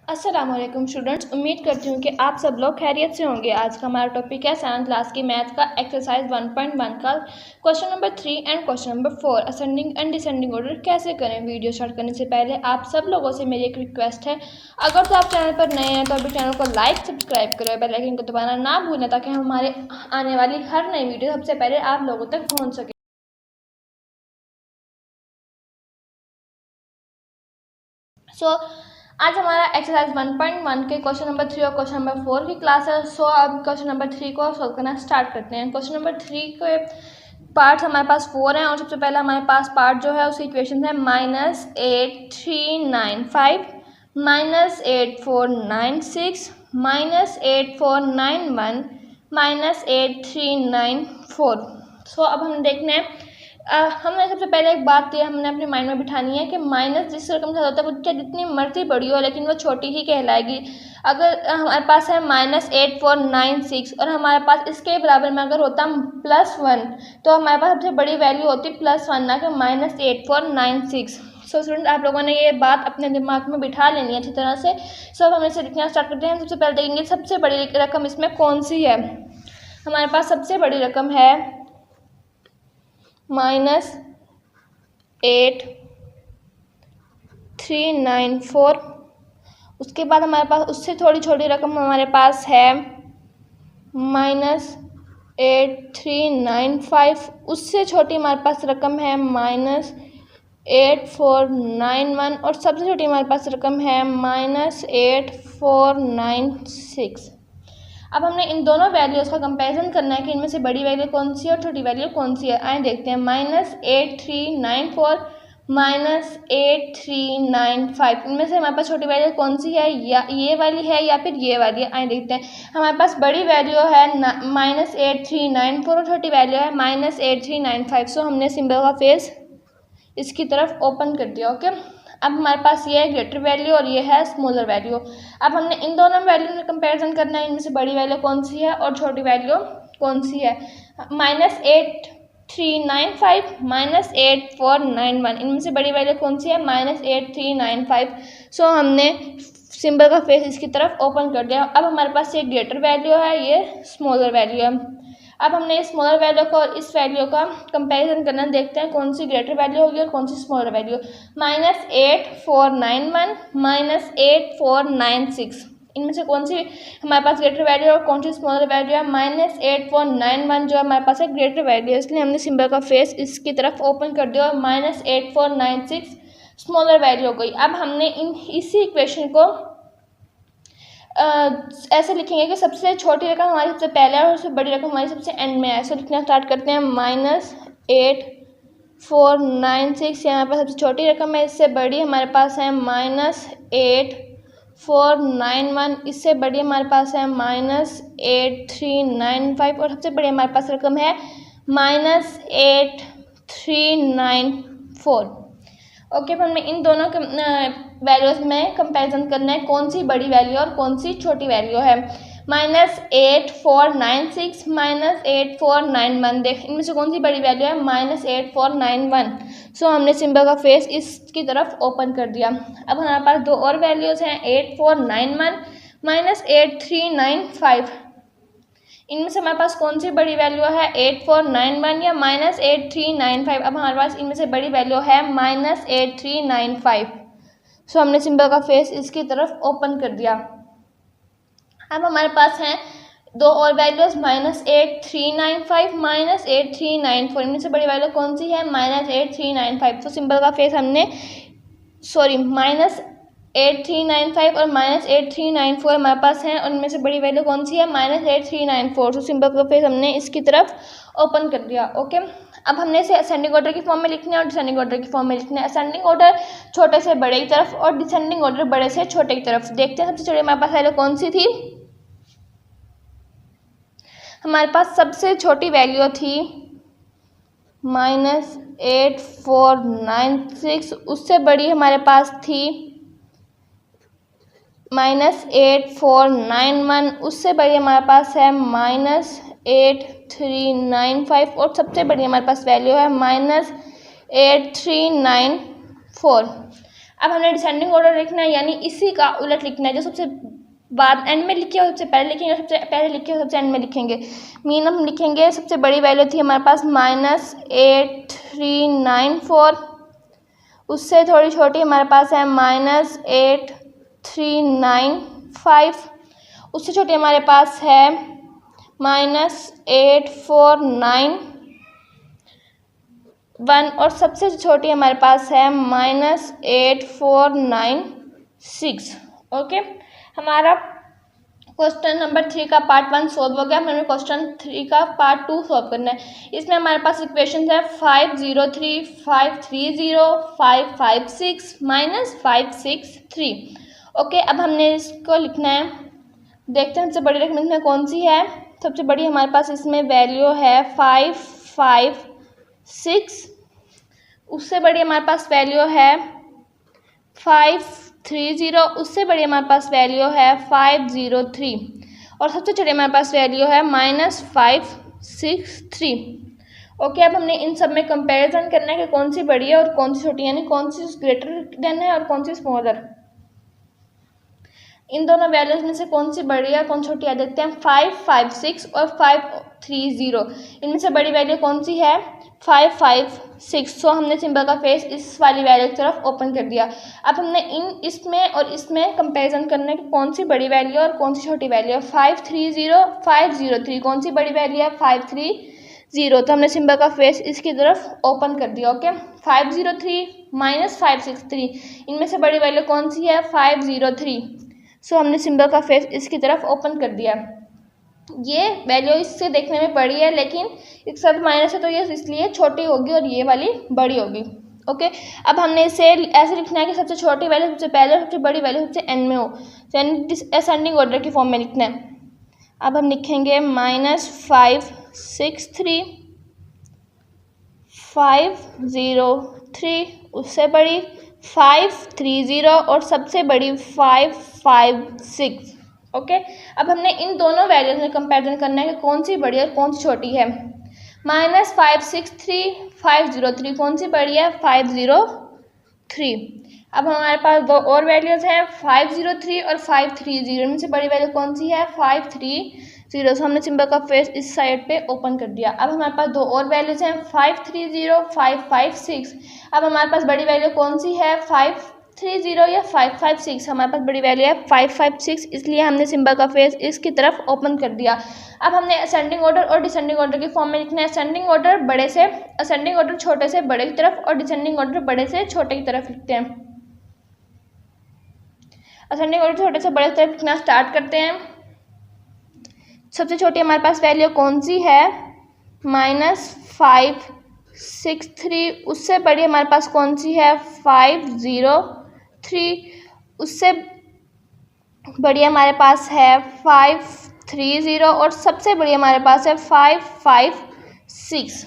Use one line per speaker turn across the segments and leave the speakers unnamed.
अस्सलाम वालेकुम स्टूडेंट्स, उम्मीद करती हूँ कि आप सब लोग खैरियत से होंगे। आज का हमारा टॉपिक है 7th क्लास की मैथ का एक्सरसाइज 1.1 का question number 3 and question number 4 ascending and descending order कैसे करें। वीडियो स्टार्ट करने से पहले आप सब लोगों से मेरी एक रिक्वेस्ट है, अगर तो आप चैनल पर नए हैं तो अभी चैनल को लाइक सब्सक्राइब करें, बेल आइकन को दबाना ना भूलें ताकि हमारे आने वाली हर नई वीडियो सबसे पहले आप लोगों तक पहुँच सके। आज हमारा एक्सरसाइज 1.1 के क्वेश्चन नंबर 3 और क्वेश्चन नंबर 4 की क्लास है। अब क्वेश्चन नंबर 3 को सॉल्व करना स्टार्ट करते हैं। क्वेश्चन नंबर 3 के पार्ट्स हमारे पास 4 हैं और सबसे पहला हमारे पास पार्ट जो है उसकी इक्वेशन है -8395 -8496 -8491 -8394। अब हम देखने हैं, हमने सबसे पहले एक बात तो हमने अपने माइंड में बिठानी है कि माइनस जिस रकम से होता है वो चाहे जितनी मर्जी बड़ी हो लेकिन वो छोटी ही कहलाएगी। अगर हमारे पास है -8496 और हमारे पास इसके बराबर में अगर होता +1 तो हमारे पास सबसे बड़ी वैल्यू होती +1 ना कि -8496। स्टूडेंट आप लोगों ने ये बात अपने दिमाग में बिठा लेनी है अच्छी तरह से। अब हम इसे लिखना स्टार्ट करते हैं। सबसे पहले देखेंगे सबसे बड़ी रकम इसमें कौन सी है। हमारे पास सबसे बड़ी रकम है -8394। उसके बाद हमारे पास उससे थोड़ी छोटी रकम हमारे पास है -8395। उससे छोटी हमारे पास रकम है -8491 और सबसे छोटी हमारे पास रकम है -8496। अब हमने इन दोनों वैल्यूज़ का कंपैरिजन करना है कि इनमें से बड़ी वैल्यू कौन सी है और छोटी वैल्यू कौन सी है। आए देखते हैं। -8394 -8395 इनमें से हमारे पास छोटी वैल्यू कौन सी है, या ये वाली है या फिर ये वाली है। आए देखते हैं। हमारे पास बड़ी वैल्यू है -8394 और छोटी वैल्यू है -8395। हमने सिंबल का फेस इसकी तरफ ओपन कर दिया। ओके, अब हमारे पास ये है ग्रेटर वैल्यू और ये है स्मॉलर वैल्यू। अब हमने इन दोनों वैल्यू में कंपैरिजन करना है, इनमें से बड़ी वैल्यू कौन सी है और छोटी वैल्यू कौन सी है। -8395 -8491 इनमें से बड़ी वैल्यू कौन सी है, -8395। हमने सिंबल का फेस इसकी तरफ ओपन कर दिया। अब हमारे पास ये ग्रेटर वैल्यू है, ये स्मॉलर वैल्यू है। अब हमने इस स्मॉलर वैल्यू को और इस वैल्यू का कंपैरिजन करना, देखते हैं कौन सी ग्रेटर वैल्यू होगी और कौन सी स्मॉलर वैल्यू। -8491 -8496 इनमें से कौन सी हमारे पास ग्रेटर वैल्यू और कौन सी स्मॉलर वैल्यू है। -8491 जो हमारे पास है ग्रेटर वैल्यू है, इसलिए हमने सिंबल का फेस इसकी तरफ ओपन कर दिया और -8496 स्मॉलर वैल्यू हो गई। अब हमने इसी इक्वेशन को ऐसे लिखेंगे कि सबसे छोटी रकम हमारी सबसे पहले और सबसे बड़ी रकम हमारी सबसे एंड में है। ऐसे लिखना स्टार्ट करते हैं। -8496 ये हमारे पास सबसे छोटी रकम है, इससे बड़ी हमारे पास है -8491, इससे बड़ी हमारे पास है -8395 और सबसे बड़ी हमारे पास रकम है -8394। ओके, अब हमें इन दोनों के वैल्यूज़ में कंपैरिजन करना है कौन सी बड़ी वैल्यू और कौन सी छोटी वैल्यू है। -8496 -8491 देख इनमें से कौन सी बड़ी वैल्यू है, -8491। हमने सिंबल का फेस इसकी तरफ ओपन कर दिया। अब हमारे पास दो और वैल्यूज़ हैं 8491 -8395। इनमें से हमारे पास कौन सी बड़ी वैल्यू है, 8491 या -8395। अब हमारे पास इनमें से बड़ी वैल्यू है -8395। हमने सिंबल का फेस इसकी तरफ ओपन कर दिया। अब हमारे पास हैं दो और वैल्यूज -8395 -8394। इनमें से बड़ी वैल्यू कौन सी है, -8395। सिंबल का फेस हमने -8395 और -8394 हमारे पास हैं और इनमें से बड़ी वैल्यू कौन सी है, -8394। सिंबल का फेस हमने इसकी तरफ ओपन कर दिया। ओके, अब हमने इसे असेंडिंग ऑर्डर की फॉर्म में लिखना है और डिसेंडिंग ऑर्डर की फॉर्म में लिखना है। असेंडिंग ऑर्डर छोटे से बड़े की तरफ और डिसेंडिंग ऑर्डर बड़े से छोटे की तरफ। देखते हैं सबसे छोटी हमारे पास वैल्यू कौन सी थी। हमारे पास सबसे छोटी वैल्यू थी -8496, उससे बड़ी हमारे पास थी -8491, उससे बड़ी हमारे पास है -8395 और सबसे बड़ी हमारे पास वैल्यू है -8394। अब हमने डिसेंडिंग ऑर्डर लिखना है, यानी इसी का उलट लिखना है। जो सबसे बाद एंड में लिखे हो सबसे पहले लिखेंगे, सबसे पहले लिखे हो सबसे एंड में लिखेंगे। मीन हम लिखेंगे सबसे बड़ी वैल्यू थी हमारे पास -8394, उससे थोड़ी छोटी हमारे पास है -8395, उससे छोटी हमारे पास है -8491 और सबसे छोटी हमारे पास है -8496। ओके, हमारा क्वेश्चन नंबर 3 का पार्ट 1 सॉल्व हो गया। हमें क्वेश्चन 3 का पार्ट 2 सॉल्व करना है। इसमें हमारे पास इक्वेशन है 503 530 556 -563। ओके, अब हमने इसको लिखना है। देखते हैं सबसे बड़ी रकम इसमें कौन सी है। सबसे बड़ी हमारे पास इसमें वैल्यू है 556, उससे बड़ी हमारे पास वैल्यू है 530, उससे बड़ी हमारे पास वैल्यू है 503 और सबसे छोटी हमारे पास वैल्यू है -563। ओके, अब हमने इन सब में कंपैरिजन करना है कि कौन सी बड़ी है और कौन सी छोटी, यानी कौन सी ग्रेटर देन है और कौन सी स्मॉलर। इन दोनों वैल्यूज में से कौन सी बड़ी है और कौन छोटी है देखते हैं। 556 और 530, इनमें से बड़ी वैल्यू कौन सी है 556। सो हमने सिंबल का फेस इस वाली वैल्यू की तरफ ओपन कर दिया। अब हमने इसमें और इसमें कंपैरिजन करना है कि कौन सी बड़ी वैल्यू और कौन सी छोटी वैल्यू है। 530 503, कौन सी बड़ी वैल्यू है 530, तो हमने सिंबल का फेस इसकी तरफ ओपन कर दिया। ओके, 503 -563, इनमें से बड़ी वैल्यू कौन सी है 503। सो हमने सिंबल का फेस इसकी तरफ ओपन कर दिया। ये वैल्यू इससे देखने में बड़ी है, लेकिन एक साथ माइनस है तो ये इसलिए छोटी होगी और ये वाली बड़ी होगी। ओके, अब हमने इसे ऐसे लिखना है कि सबसे छोटी वैल्यू सबसे पहले और सबसे बड़ी वैल्यू सबसे एंड में हो, यानी असेंडिंग ऑर्डर की फॉर्म में लिखना है। अब हम लिखेंगे -563 503, उससे बड़ी 530 और सबसे बड़ी 556। ओके, अब हमने इन दोनों वैल्यूज में कंपैरिजन करना है कि कौन सी बड़ी है और कौन सी छोटी है। -563 503, कौन सी बड़ी है 503। अब हमारे पास दो और वैल्यूज हैं 503 और 530, इनमें से बड़ी वैल्यू कौन सी है 530। सो हमने सिंबल का फेस इस साइड पे ओपन कर दिया। अब हमारे पास दो और वैल्यूज हैं 530 556। अब हमारे पास बड़ी वैल्यू कौन सी है 530 या 556। हमारे पास बड़ी वैल्यू है 556, इसलिए हमने सिंबल का फेस इसकी तरफ ओपन कर दिया। अब हमने असेंडिंग ऑर्डर और डिसेंडिंग ऑर्डर की फॉर्म में लिखना है। असेंडिंग ऑर्डर छोटे से बड़े की तरफ और डिसेंडिंग ऑर्डर बड़े से छोटे की तरफ लिखते हैं। असेंडिंग ऑर्डर छोटे से बड़े की तरफ लिखना स्टार्ट करते हैं। सबसे छोटी हमारे पास वैल्यू कौन सी है -563, उससे बड़ी हमारे पास कौन सी है 503, उससे बड़ी हमारे पास है 530 और सबसे बड़ी हमारे पास है 556।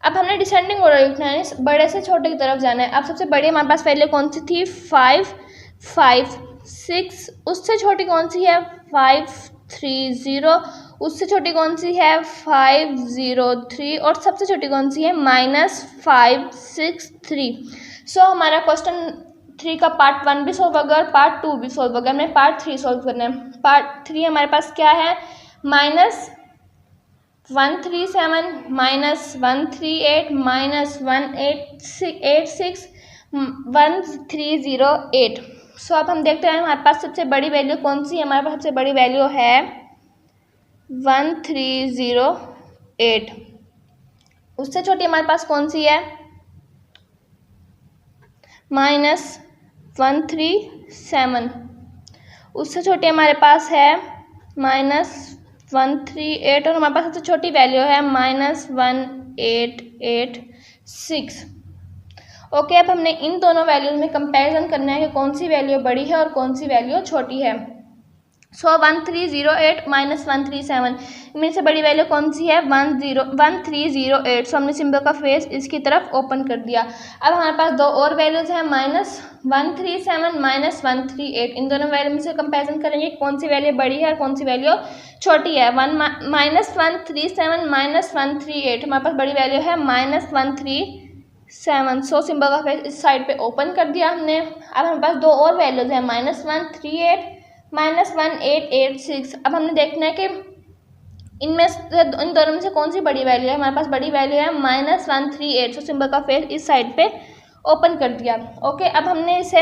अब हमने डिसेंडिंग ऑर्डर लिखना है, बड़े से छोटे की तरफ जाना है। अब सबसे बड़ी हमारे पास वैल्यू कौन सी थी 556, उससे छोटी कौन सी है 530, उससे छोटी कौन सी है 503 और सबसे छोटी कौन सी है -563। सो हमारा क्वेश्चन 3 का पार्ट 1 भी सॉल्व हो गया और पार्ट 2 भी सॉल्व हो गया। हमें पार्ट 3 सॉल्व करना है। पार्ट 3 हमारे पास क्या है -137 -138 -186 1308। सो अब हम देखते हैं हमारे पास सबसे बड़ी वैल्यू कौन सी है। हमारे पास सबसे बड़ी वैल्यू है 1308, उससे छोटी हमारे पास कौन सी है -137, उससे छोटी हमारे पास है -138 और हमारे पास सबसे छोटी वैल्यू है -1886। ओके, अब हमने इन दोनों वैल्यूज में कंपैरिजन करना है कि कौन सी वैल्यू बड़ी है और कौन सी वैल्यू छोटी है। सो 1308 -137, इनमें से बड़ी वैल्यू कौन सी है 1308। सो हमने सिंबल का फेस इसकी तरफ ओपन कर दिया। अब हमारे पास दो और वैल्यूज हैं -137 -138। इन दोनों वैल्यू में से कंपैरिजन करेंगे कौन सी वैल्यू बड़ी है और कौन सी वैल्यू छोटी है। -137 -138, हमारे पास बड़ी वैल्यू है -138। 7। सो सिंबल का फेस इस साइड पे ओपन कर दिया हमने। अब हमारे पास दो और वैल्यूज हैं, -1 38 -1 8 8 6। अब हमने देखना है कि इनमें से इन दोनों में से कौन सी बड़ी वैल्यू है। हमारे पास बड़ी वैल्यू है -1 38। सो सिंबल का फेस इस साइड पे ओपन कर दिया। ओके, अब हमने इसे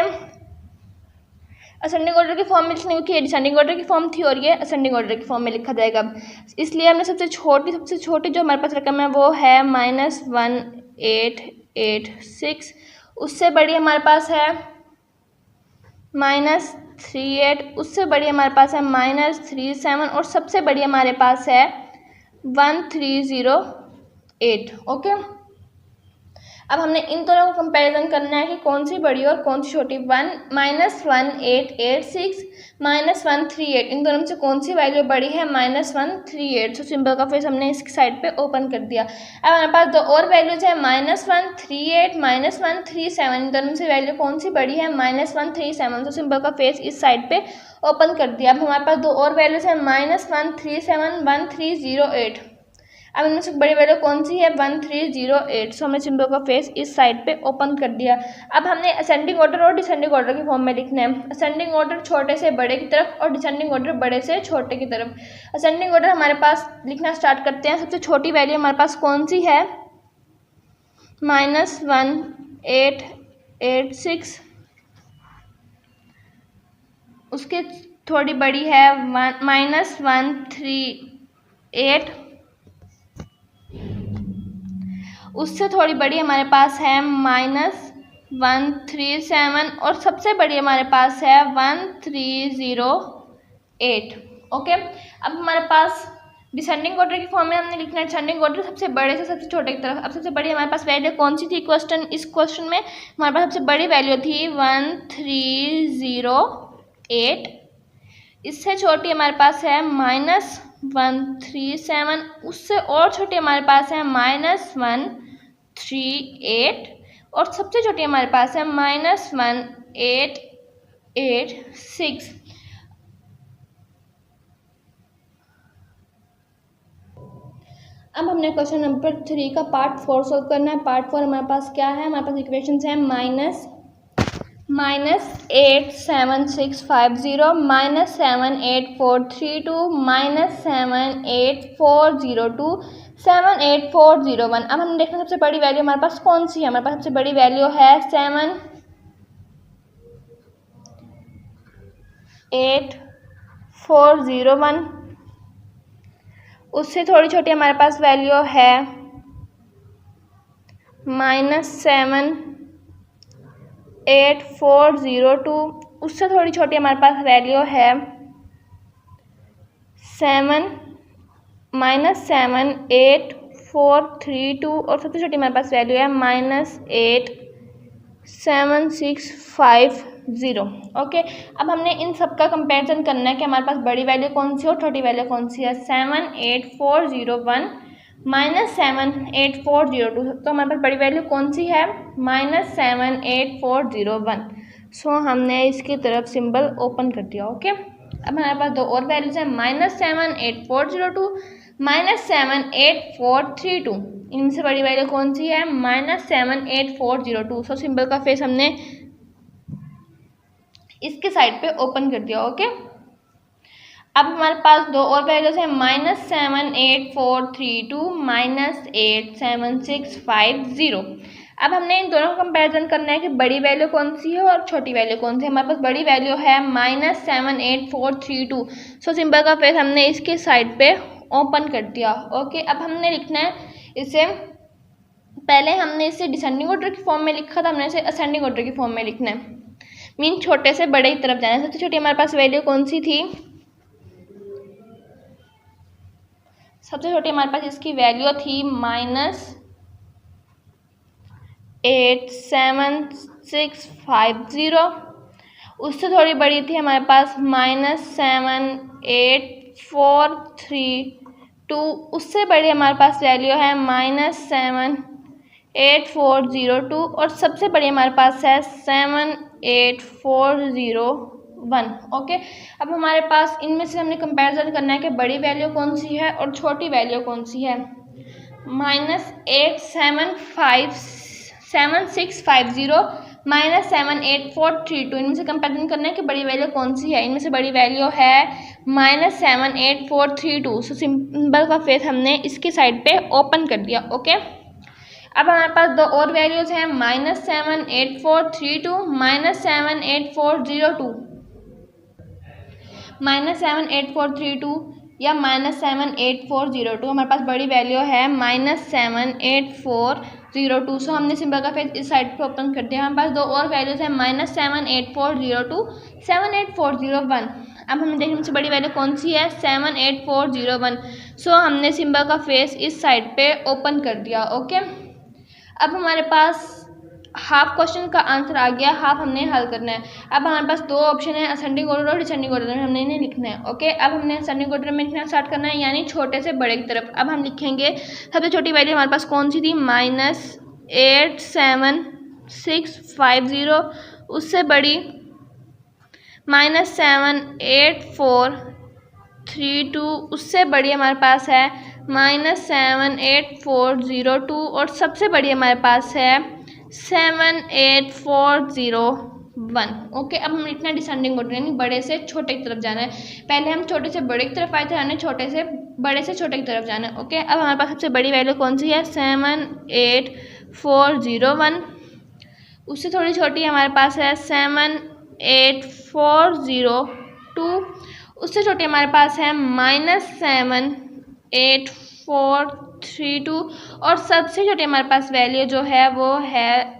असेंडिंग ऑर्डर की फॉर्म में लिखने की, डिसेंडिंग ऑर्डर की फॉर्म थी और ये असेंडिंग ऑर्डर की फॉर्म में लिखा जाएगा। इसलिए हमने सबसे छोटी जो हमारे पास रकम है वो है -1 8 8 6। उससे बड़ी हमारे पास है -38। उससे बड़ी हमारे पास है -37 और सबसे बड़ी हमारे पास है 1308। ओके, अब हमने इन दोनों को कंपैरिजन करना है कि कौन सी बड़ी और कौन सी छोटी। -1886 -138, इन दोनों में से कौन सी वैल्यू बड़ी है? -138। तो सिंबल का फेस हमने इसकी साइड पे ओपन कर दिया। अब हमारे पास दो और वैल्यूज है, -138 -137। इन दोनों में से वैल्यू कौन सी बड़ी है? -137। तो सिंबल का फेस इस साइड पे ओपन कर दिया। अब हमारे पास दो और वैल्यूज है, -137 1308। अब इनमें से बड़ी वैल्यू कौन सी है? 1308। सो हमने सिंबल का फेस इस साइड पे ओपन कर दिया। अब हमने असेंडिंग ऑर्डर और डिसेंडिंग ऑर्डर की फॉर्म में लिखना है। असेंडिंग ऑर्डर छोटे से बड़े की तरफ और डिसेंडिंग ऑर्डर बड़े से छोटे की तरफ। असेंडिंग ऑर्डर हमारे पास लिखना स्टार्ट करते हैं। सबसे छोटी वैल्यू हमारे पास कौन सी है? -1886। उसके थोड़ी बड़ी है -138। उससे थोड़ी बड़ी हमारे पास है -137 और सबसे बड़ी हमारे पास है 1308। ओके, अब हमारे पास डिसेंडिंग ऑर्डर की फॉर्म में हमने लिखना है डिसेंडिंग ऑर्डर सबसे बड़े से सबसे छोटे की तरफ। अब सबसे बड़ी हमारे पास वैल्यू कौन सी थी? इस क्वेश्चन में हमारे पास सबसे बड़ी वैल्यू थी 1308। इससे छोटी हमारे पास है -137। उससे और छोटी हमारे पास है -138 और सबसे छोटी हमारे पास है -1886। अब हमने क्वेश्चन नंबर 3 का पार्ट 4 सोल्व करना है। पार्ट 4 हमारे पास क्या है? हमारे पास इक्वेशंस हैं -87650 -78432 -78402 78401। अब हम देखते हैं सबसे बड़ी वैल्यू हमारे पास कौन सी है। हमारे पास सबसे बड़ी वैल्यू है 78401। उससे थोड़ी छोटी हमारे पास वैल्यू है -78402। उससे थोड़ी छोटी हमारे पास वैल्यू है -78432 और सबसे छोटी हमारे पास वैल्यू है -87650। ओके, अब हमने इन सब का कंपैरिजन करना है कि हमारे पास बड़ी वैल्यू कौन सी है और छोटी वैल्यू कौन सी है। 78401 -78402। तो हमारे पास बड़ी वैल्यू कौन सी है? -78401। सो हमने इसकी तरफ सिंबल ओपन कर दिया। ओके, अब हमारे पास दो और वैल्यूज हैं, -78402 -78432। इनमें से बड़ी वैल्यू कौन सी है? -78402। सो सिंबल का फेस हमने इसके साइड पे ओपन कर दिया। ओके, अब हमारे पास दो और वैल्यूज हैं, -78432 -87650। अब हमने इन दोनों का कंपैरिजन करना है कि बड़ी वैल्यू कौन सी है और छोटी वैल्यू कौन सी है। हमारे पास बड़ी वैल्यू है -78432। सो सिंबल का फेस हमने इसके साइड पे ओपन कर दिया। ओके, अब हमने लिखना है इसे, पहले हमने इसे डिसेंडिंग ऑर्डर की फॉर्म में लिखा था, हमने इसे असेंडिंग ऑर्डर की फॉर्म में लिखना है। मीन छोटे से बड़े की तरफ जाना है। सबसे छोटी हमारे पास वैल्यू कौन सी थी? सबसे छोटी हमारे पास इसकी वैल्यू थी -87650। उससे थोड़ी बड़ी थी हमारे पास -78432। उससे बड़ी हमारे पास वैल्यू है -78402 और सबसे बड़ी हमारे पास है 78401। ओके, अब हमारे पास इनमें से हमने कंपैरिजन करना है कि बड़ी वैल्यू कौन सी है और छोटी वैल्यू कौन सी है। -8756 7650 माइनस 78432, इनमें से कंपेरिजन करना है कि बड़ी वैल्यू कौन सी है। इनमें से बड़ी वैल्यू है -78432। सो सिंबल का फेस हमने इसकी साइड पे ओपन कर दिया। ओके, अब हमारे पास दो और वैल्यूज़ हैं, -78432 -78402, -78432 या -78402। हमारे पास बड़ी वैल्यू है -78402। सो हमने सिंबल का फेस इस साइड पे ओपन कर दिया। हमारे पास दो और वैल्यूज़ हैं, -78402 78401। अब हमें देखने से बड़ी वैल्यू कौन सी है, 78401। सो हमने सिंबल का फेस इस साइड पे ओपन कर दिया। ओके, अब हमारे पास हाफ क्वेश्चन का आंसर आ गया, हाफ हमने हल करना है। अब हमारे पास दो ऑप्शन है, असेंडिंग ऑर्डर और डिसेंडिंग ऑर्डर में हमने इन्हें लिखना है। ओके, अब हमने असेंडिंग ऑर्डर में लिखना स्टार्ट करना है, यानी छोटे से बड़े की तरफ। अब हम लिखेंगे, सबसे छोटी वैल्यू हमारे पास कौन सी थी, -87650, उससे बड़ी -78432, उससे बड़ी हमारे पास है -78402, और सबसे बड़ी हमारे पास है 78401। ओके, अब हम लिखना है डिसेंडिंग ऑर्डर, यानी बड़े से छोटे की तरफ जाना है। पहले हम छोटे से बड़े की तरफ आए थे, हमें छोटे से बड़े से छोटे की तरफ जाना है। ओके, अब हमारे पास सबसे बड़ी वैल्यू कौन सी है, 78401। उससे थोड़ी छोटी हमारे पास है 78402। उससे छोटी हमारे पास है -78432, और सबसे छोटी हमारे पास वैल्यू जो है वो है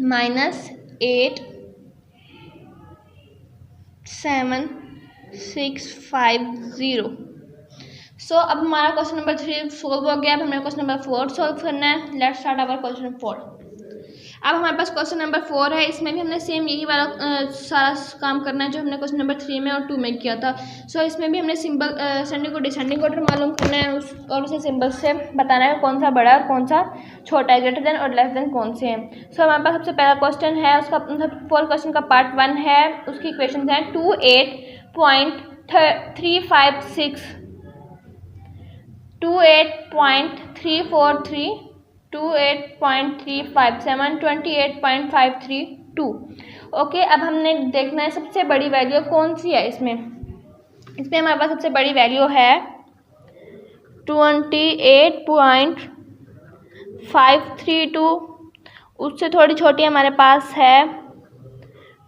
-87650। सो अब हमारा क्वेश्चन नंबर 3 सोल्व हो गया। अब हमें क्वेश्चन नंबर 4 सोल्व करना है। Let's start our question 4। अब हमारे पास क्वेश्चन नंबर 4 है, इसमें भी हमने सेम यही वाला सारा काम करना है जो हमने क्वेश्चन नंबर 3 में और 2 में किया था। सो इसमें भी हमने सिंबल असेंडिंग और डिसेंडिंग ऑर्डर मालूम करना है, और उसे सिंबल से बताना है कौन सा बड़ा और कौन सा छोटा है, ग्रेटर देन और लेस देन कौन से हैं। सो हमारे पास सबसे पहला क्वेश्चन है, उसका 4 क्वेश्चन का पार्ट 1 है, उसकी इक्वेशन है 28.356, 28.343, 28.357, 28.532। ओके, अब हमने देखना है सबसे बड़ी वैल्यू कौन सी है। इसमें हमारे पास सबसे बड़ी वैल्यू है 28.532। उससे थोड़ी छोटी हमारे पास है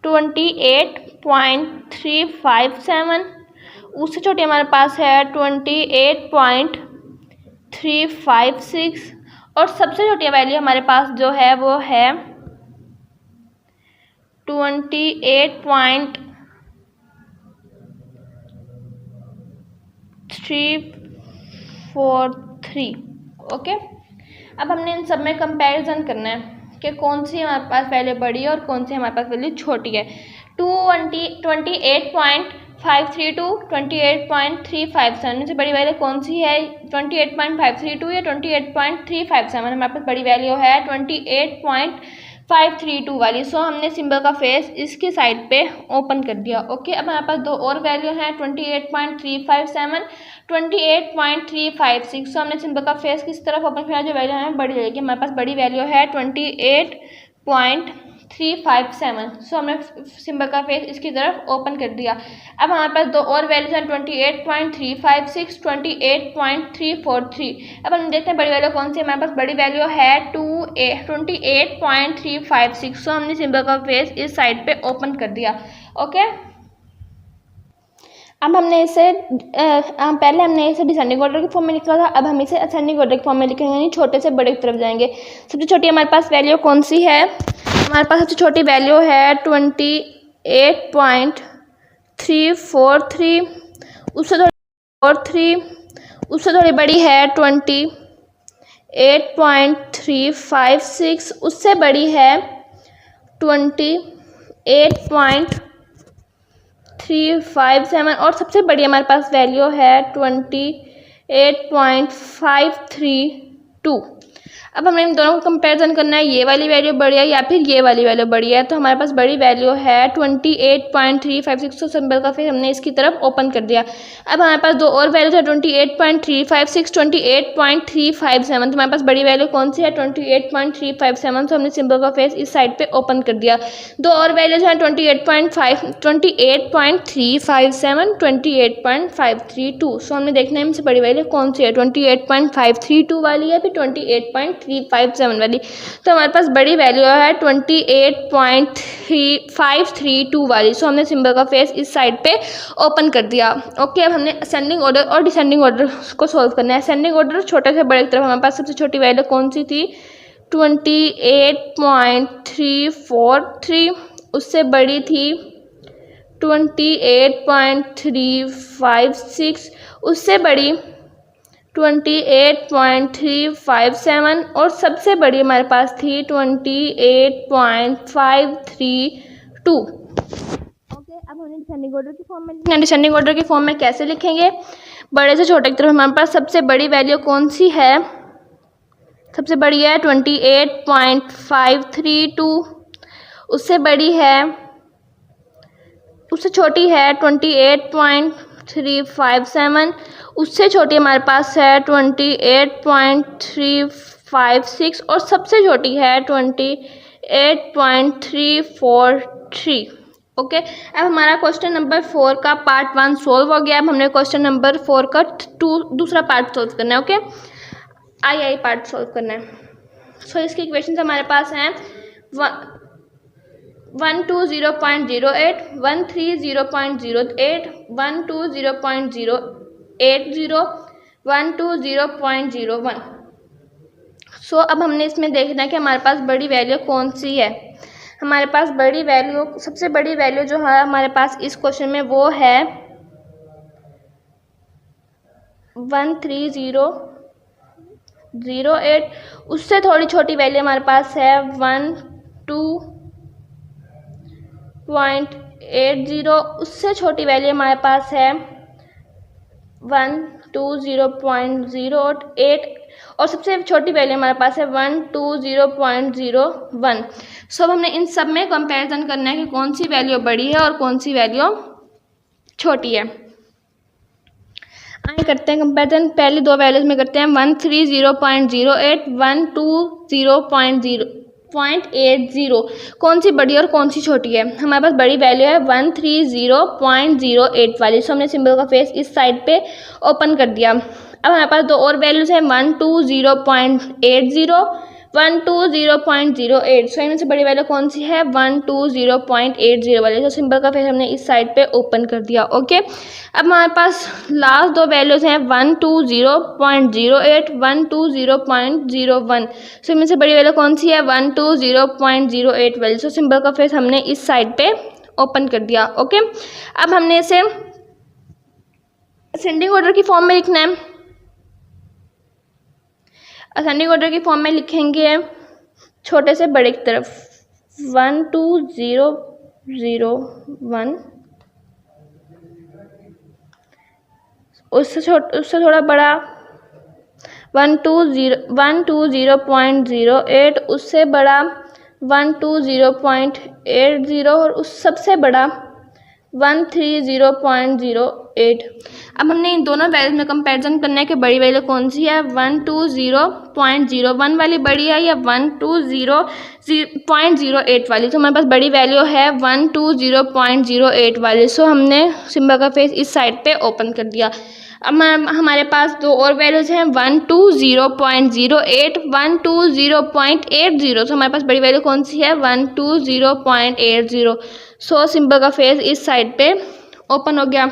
28.357। उससे छोटी हमारे पास है 28.356, और सबसे छोटी वैल्यू हमारे पास जो है वो है 28.343। ओके, अब हमने इन सब में कंपैरिजन करना है कि कौन सी हमारे पास वैल्यू बड़ी है और कौन सी हमारे पास वैल्यू छोटी है। 28.532, 28.357 में से बड़ी वैल्यू कौन सी है, 28.532 या 28.357। हमारे पास बड़ी वैल्यू है 28.532 वाली। सो हमने सिंबल का फेस इसकी साइड पे ओपन कर दिया। ओके, अब हमारे पास दो और वैल्यू हैं, 28.357, 28.356। सो हमने सिंबल का फेस किस तरफ ओपन किया, जो वैल्यू हमें बड़ी लगेगी। हमारे पास बड़ी वैल्यू है 28.357। सो हमने सिंबल का फेस इसकी तरफ ओपन कर दिया। अब हमारे पास दो और वैल्यूज हैं, 28.356, 28.343। अब हम देखते हैं बड़ी वैल्यू कौन सी है। हमारे पास बड़ी वैल्यू है 28.356। सो हमने सिंबल का फेस इस साइड पे ओपन कर दिया। ओके, अब हमने इसे पहले हमने इसे डिसेंडिंग ऑर्डर के फॉर्म में लिखा था, अब हम इसे असेंडिंग ऑर्डर के फॉर्म में लिखेंगे, यानी छोटे से बड़े की तरफ जाएंगे। सबसे छोटी हमारे पास वैल्यू कौन सी है, हमारे पास सबसे छोटी वैल्यू है 28.343। उससे थोड़ी बड़ी है 28.356। उससे बड़ी है 28.357, और सबसे बड़ी हमारे पास वैल्यू है 28.532। अब हमें इन दोनों को कंपैरिजन करना है, ये वाली वैल्यू बड़ी है या फिर ये वाली वैल्यू बड़ी है। तो हमारे पास बड़ी वैल्यू है 28.356, तो सिंबल का फिर हमने इसकी तरफ ओपन कर दिया। अब हमारे पास दो और वैल्यूज है 28.356, 28.357। तो हमारे पास बड़ी वैल्यू कौन सी है 28.357, तो हमने सिंबल का फेस इस साइड पे ओपन कर दिया। दो और वैल्यूज हैं 28.357, 28.532। सो हमने देखना है इनसे बड़ी वैल्यू कौन सी है, 28.532 वाली है फिर 28.357 वाली। तो हमारे पास बड़ी वैल्यू है 28.532 वाली। सो हमने सिंबल का फेस इस साइड पे ओपन कर दिया। ओके, अब हमने असेंडिंग ऑर्डर और डिसेंडिंग ऑर्डर को सॉल्व करना है। असेंडिंग ऑर्डर छोटे से बड़े की तरफ हमारे पास सबसे छोटी वैल्यू कौन सी थी 28.343, उससे बड़ी थी 28.356, उससे बड़ी 28.357 और सबसे बड़ी हमारे पास थी 28.532। ओके, अब हमने डिसेंडिंग ऑर्डर की फॉर्म में लिखना है। डिसेंडिंग ऑर्डर की फॉर्म में कैसे लिखेंगे, बड़े से छोटे की तरफ हमारे पास सबसे बड़ी वैल्यू कौन सी है, सबसे बड़ी है 28.532, उससे बड़ी है, उससे छोटी है 28.357, उससे छोटी हमारे पास है 28.356 और सबसे छोटी है 28.343। ओके, अब हमारा क्वेश्चन नंबर 4 का पार्ट 1 सोल्व हो गया। अब हमने क्वेश्चन नंबर 4 का दूसरा पार्ट सोल्व करना है। ओके, आई पार्ट सोल्व करना है। सो इसके इक्वेशन हमारे पास हैं 120.08, 130.08, 120.080, 120.01। सो अब हमने इसमें देखना है कि हमारे पास बड़ी वैल्यू कौन सी है। हमारे पास बड़ी वैल्यू, सबसे बड़ी वैल्यू जो है हमारे पास इस क्वेश्चन में वो है 130.08, उससे थोड़ी छोटी वैल्यू हमारे पास है 12.80, उससे छोटी वैल्यू हमारे पास है 120.08 और सबसे छोटी वैल्यू हमारे पास है 120.01। सो अब हमने इन सब में कंपैरिजन करना है कि कौन सी वैल्यू बड़ी है और कौन सी वैल्यू छोटी है। आगे करते हैं कंपैरिजन। पहले दो वैल्यूज में करते हैं 130.08, 120.80। कौन सी बड़ी और कौन सी छोटी है। हमारे पास बड़ी वैल्यू है 130.08 वाली। सो हमने सिंबल का फेस इस साइड पे ओपन कर दिया। अब हमारे पास दो और वैल्यूज है 120.80, 120.08। सो इनमें से बड़ी वैल्यू कौन सी है 120.80 वाली। तो सिंबल का फेस हमने इस साइड पे ओपन कर दिया। ओके, अब हमारे पास लास्ट दो वैल्यूज हैं 120.08, 120.01। सो इनमें से बड़ी वैल्यू कौन सी है 120.08 वाली। सो सिंबल का फेस हमने इस साइड पे ओपन कर दिया। ओके, अब हमने इसे असेंडिंग ऑर्डर की फॉर्म में लिखना है। असेंडिंग ऑर्डर की फॉर्म में लिखेंगे छोटे से बड़े की तरफ 12001, उससे थोड़ा बड़ा 120.08, उससे बड़ा 120.80 और उस सबसे बड़ा 130.08। अब हमने इन दोनों वैल्यूज में कंपैरिजन करना है कि बड़ी वैल्यू कौन सी है, 120.01 वाली बड़ी है या 120.08 वाली। तो हमारे पास बड़ी वैल्यू है 120.08 वाली। सो हमने सिंबल का फेस इस साइड पे ओपन कर दिया। अब हमारे पास दो और वैल्यूज हैं 120.08, 120.80। तो हमारे पास बड़ी वैल्यू कौन सी है 120.80। सो सिंबल का फेस इस साइड पे ओपन हो गया।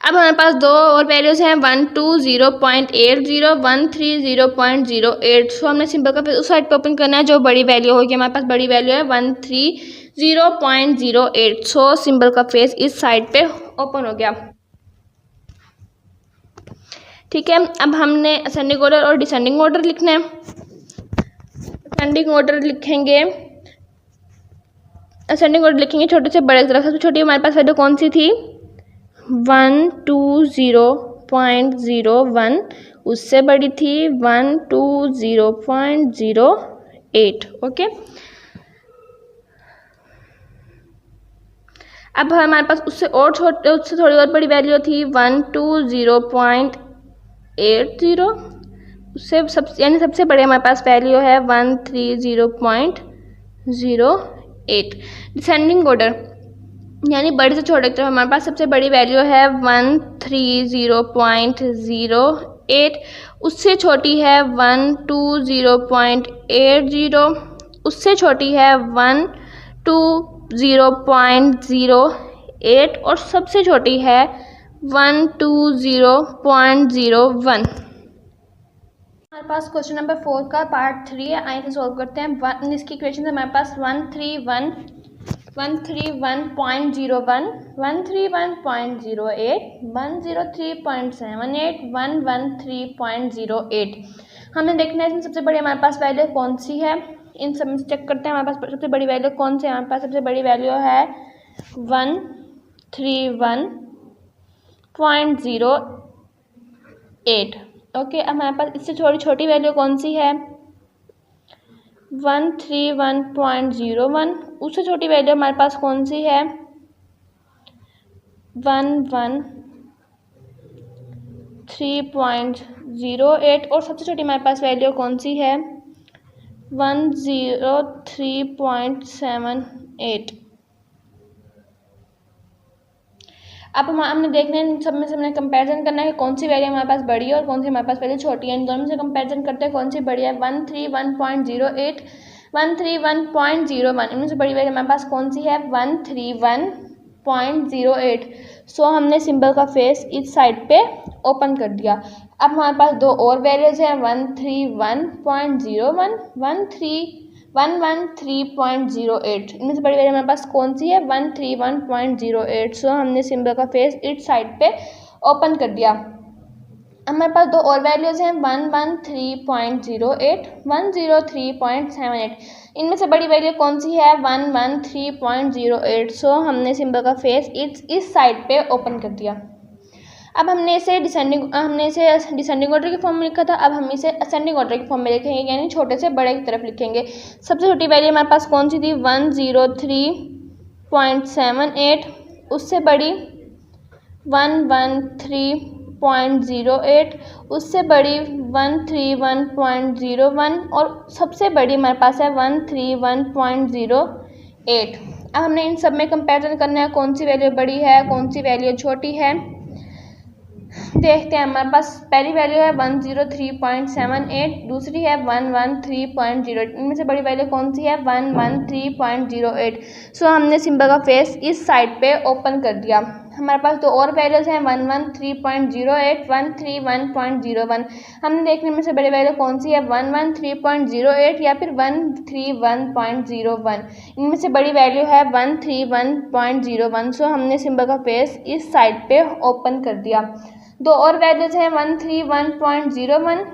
अब हमारे पास दो और वैल्यूज हैं 120.80, 130.08। सो हमने सिंबल का फेस उस साइड पे ओपन करना है जो बड़ी वैल्यू होगी। हमारे पास बड़ी वैल्यू है 130.08। सो सिंबल का फेस इस साइड पे ओपन हो गया। ठीक है, अब हमने असेंडिंग ऑर्डर और डिसेंडिंग ऑर्डर लिखना है। असेंडिंग ऑर्डर लिखेंगे, असेंडिंग ऑर्डर लिखेंगे छोटे से बड़े की तरफ। सबसे छोटी हमारे पास वैल्यू कौन सी थी 120.01, उससे बड़ी थी 120.08। ओके, अब हमारे पास उससे थोड़ी और बड़ी वैल्यू थी 120.80। उससे सबसे बड़े हमारे पास वैल्यू है 130.08। डिसेंडिंग ऑर्डर यानी बड़े से छोटे की तरफ हमारे पास सबसे बड़ी वैल्यू है 130.08। उससे छोटी है 120.80। उससे छोटी है 120.08 और सबसे छोटी है 120.01। हमारे पास क्वेश्चन नंबर 4 का पार्ट 3 है, आइए सॉल्व करते हैं। इसकी इक्वेशन हमारे पास 131.01, 131.08, 103.78, 113.08। हमें देखना है इसमें सबसे बड़ी हमारे पास वैल्यू कौन सी है। इन सब में चेक करते हैं हमारे पास सबसे बड़ी वैल्यू कौन सी है। हमारे पास सबसे बड़ी वैल्यू है 131.08। ओके, अब हमारे पास इससे थोड़ी छोटी वैल्यू कौन सी है 131.01। उससे छोटी वैल्यू हमारे पास कौन सी है 113.08 और सबसे छोटी हमारे पास वैल्यू कौन सी है 103.78। अब हमने देखना है सब में से हमने कंपैरिजन करना है कि कौन सी वैल्यू हमारे पास बड़ी है और कौन सी हमारे पास वैल्यू छोटी है। इन दोनों में से कंपैरिजन करते हैं कौन सी बड़ी है। 131.08, 131.01, इनमें से बड़ी वैल्यू हमारे पास कौन सी है 131.08। सो हमने सिंबल का फेस इस साइड पे ओपन कर दिया। अब हमारे पास दो और वैल्यूज हैं 131.01, 113.08। इनमें से बड़ी वैल्यू हमारे पास कौन सी है 131.08। सो हमने सिंबल का फेस इस साइड पे ओपन कर दिया। हमारे पास दो और वैल्यूज हैं 113.08, 103.78। इनमें से बड़ी वैल्यू कौन सी है 113.08। सो हमने सिंबल का फेस इस साइड पे ओपन कर दिया। अब हमने इसे डिसेंडिंग ऑर्डर के फॉर्म में लिखा था, अब हम इसे असेंडिंग ऑर्डर के फॉर्म में लिखेंगे, यानी छोटे से बड़े की तरफ लिखेंगे। सबसे छोटी वैल्यू हमारे पास कौन सी थी 103.78। उससे बड़ी 113.08, उससे बड़ी 131.01 और सबसे बड़ी हमारे पास है 131.08। अब हमने इन सब में कंपैरिजन करना है कौन सी वैल्यू बड़ी है कौन सी वैल्यू छोटी है। देखते हैं, हमारे पास पहली वैल्यू है 103.78, दूसरी है 113.08। इनमें से बड़ी वैल्यू कौन सी है 113.08। सो हमने सिंबल का फेस इस साइड पे ओपन कर दिया। हमारे पास दो और वैल्यूज हैं 113.08, 131.01। हमने देखने में से बड़ी वैल्यू कौन सी है 113.08 या फिर 131.01। इनमें से बड़ी वैल्यू है 131.01। सो हमने सिंबल का फेस इस साइड पे ओपन कर दिया। दो और वैल्यूज हैं 131.01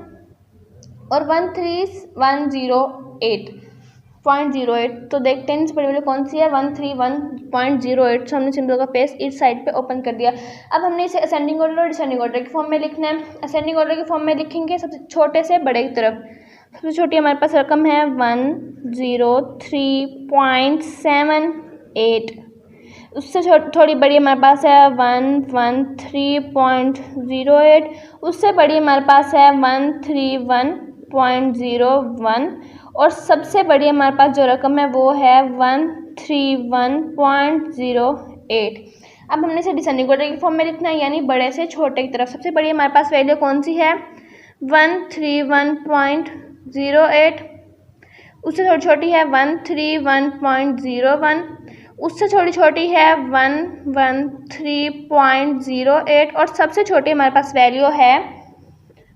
और 131.08। तो देखते हैं बड़ी वैल्यू कौन सी है 131.08। सो हमने सिंबल का फेस इस साइड पे ओपन कर दिया। अब हमने इसे असेंडिंग ऑर्डर और डिसेंडिंग ऑर्डर के फॉर्म में लिखना है। असेंडिंग ऑर्डर के फॉर्म में लिखेंगे सबसे छोटे से बड़े की तरफ। सबसे छोटी हमारे पास रकम है 103.78। उससे थोड़ी बड़ी हमारे पास है 113.08। उससे बड़ी हमारे पास है 131.01 और सबसे बड़ी हमारे पास जो रकम है वो है 131.08। अब हमने इसे डिसेंडिंग ऑर्डर के फॉर्म में लिखना है, यानी बड़े से छोटे की तरफ। सबसे बड़ी हमारे पास वैल्यू कौन सी है 131.08। उससे थोड़ी छोटी है 131.01। उससे थोड़ी छोटी है 113.08 और सबसे छोटी हमारे पास वैल्यू है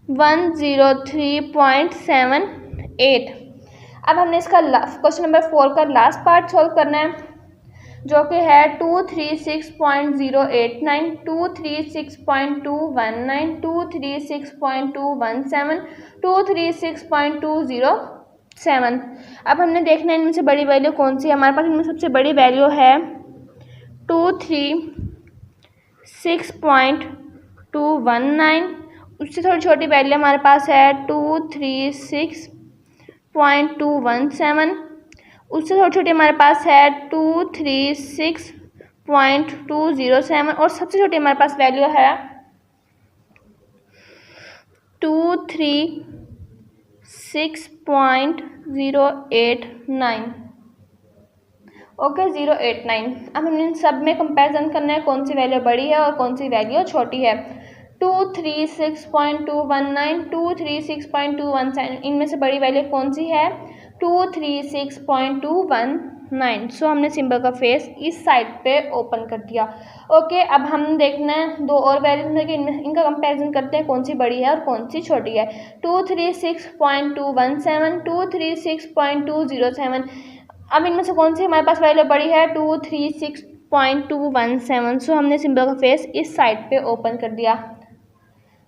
103.78। अब हमने इसका क्वेश्चन नंबर 4 का लास्ट पार्ट सॉल्व करना है, जो कि है 236.089, 236.219, 236.217, 236.207। अब हमने देखना है इनमें से बड़ी वैल्यू कौन सी है। हमारे पास इनमें सबसे बड़ी वैल्यू है 236.219। उससे थोड़ी छोटी वैल्यू हमारे पास है 236.217। उससे थोड़ी छोटी हमारे पास है 236.207 और सबसे छोटी हमारे पास वैल्यू है 236.089। ओके 089। अब हमने इन सब में कंपैरिजन करना है कौन सी वैल्यू बड़ी है और कौन सी वैल्यू छोटी है। 236.219 236.217 इनमें से बड़ी वैल्यू कौन सी है 236.219। सो हमने सिंबल का फेस इस साइड पे ओपन कर दिया। ओके अब हम देखना है दो और वैल्यूज है कि इनका कंपैरिजन करते हैं कौन सी बड़ी है और कौन सी छोटी है। 236.217 236.207 अब इनमें से कौन सी हमारे पास वैल्यू बड़ी है 236.217। सो हमने सिंबल का फेस इस साइड पे ओपन कर दिया।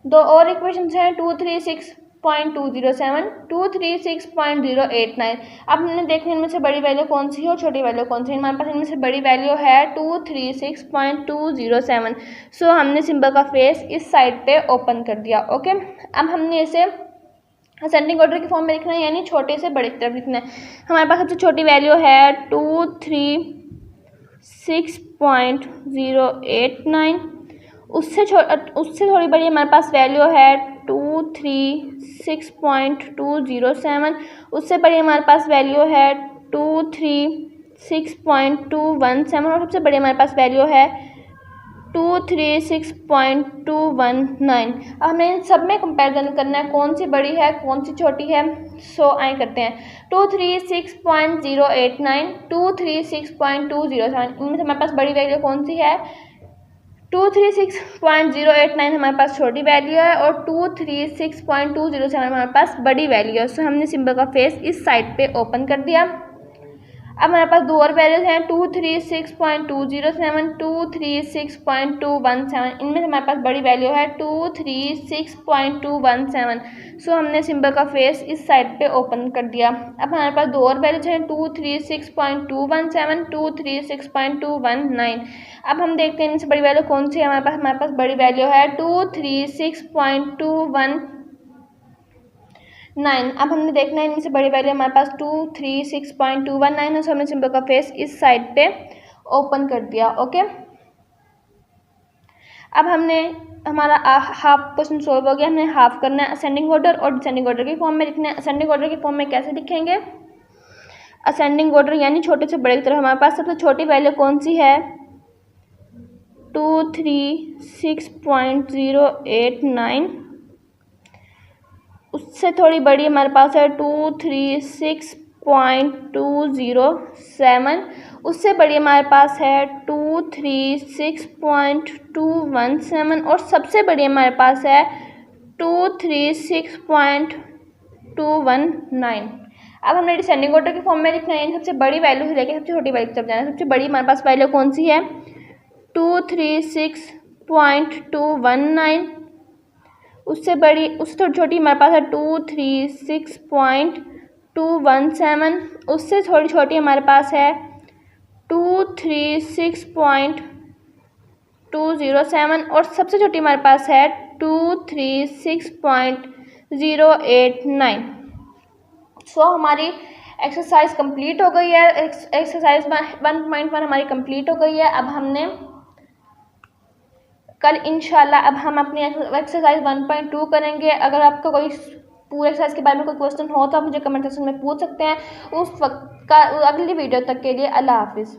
दो और इक्वेशन हैं 236.207 236.089। अब हमने देखना इनमें से बड़ी वैल्यू कौन सी है और छोटी वैल्यू कौन सी है। हमारे पास इनमें से बड़ी वैल्यू है 236.207। सो हमने सिंबल का फेस इस साइड पे ओपन कर दिया। ओके अब हमने इसे असेंडिंग ऑर्डर की फॉर्म में लिखना है यानी छोटे से बड़े की तरफ लिखना है। हमारे पास सबसे छोटी वैल्यू है 236.089। उससे थोड़ी बड़ी हमारे पास वैल्यू है 236.207। उससे बड़ी हमारे पास वैल्यू है 236.217 और सबसे बड़ी हमारे पास वैल्यू है 236.219। अब हमें इन सब में कंपैरिजन करना है कौन सी बड़ी है कौन सी छोटी है। सो आए करते हैं 236.089 236.207 इनमें से हमारे पास बड़ी वैल्यू कौन सी है 236.089 हमारे पास छोटी वैल्यू है और 236.207 हमारे पास बड़ी वैल्यू है। सो हमने सिंबल का फेस इस साइड पे ओपन कर दिया। अब हमारे पास दो और वैल्यूज हैं 236.207 236.217 इनमें से हमारे पास बड़ी वैल्यू है 236.217। सो हमने सिंबल का फेस इस साइड पे ओपन कर दिया। अब हमारे पास दो और वैल्यूज हैं 236.217 236.219। अब हम देखते हैं इनसे बड़ी वैल्यू कौन सी है। हमारे पास बड़ी वैल्यू है 236.219। अब हमने देखना है इनमें से बड़ी वैल्यू हमारे पास 236.219 है। सो हमने सिंबल का फेस इस साइड पे ओपन कर दिया। ओके अब हमने हमारा हाफ क्वेश्चन सोल्व हो गया। हमने हाफ करना है असेंडिंग ऑर्डर और डिसेंडिंग ऑर्डर की फॉर्म में लिखना है। असेंडिंग ऑर्डर की फॉर्म में कैसे लिखेंगे असेंडिंग ऑर्डर यानी छोटे से बड़े की तरफ। हमारे पास सबसे छोटी वैल्यू कौन सी है 236.089। उससे थोड़ी बड़ी हमारे पास है 236.207। उससे बड़ी हमारे पास है 236.217 और सबसे बड़ी हमारे पास है 236.219। अब हमने डिसेंडिंग ऑर्डर के फॉर्म में लिखना है सबसे बड़ी वैल्यू से लेकर सबसे छोटी वैल्यू की तरफ जाना है। सबसे बड़ी हमारे पास वैल्यू कौन सी है 236.219। उससे थोड़ी छोटी हमारे पास है 236.217। उससे थोड़ी छोटी हमारे पास है 236.207 और सबसे छोटी हमारे पास है 236.089। सो हमारी एक्सरसाइज कंप्लीट हो गई है। एक्सरसाइज 1.1 हमारी कंप्लीट हो गई है। अब हमने कल इंशाल्लाह अब हम अपनी एक्सरसाइज 1.2 करेंगे। अगर आपका कोई पूरे एक्सरसाइज के बारे में कोई क्वेश्चन हो तो आप मुझे कमेंट सेक्शन में पूछ सकते हैं। उस वक्त का अगली वीडियो तक के लिए अल्लाह हाफिज़।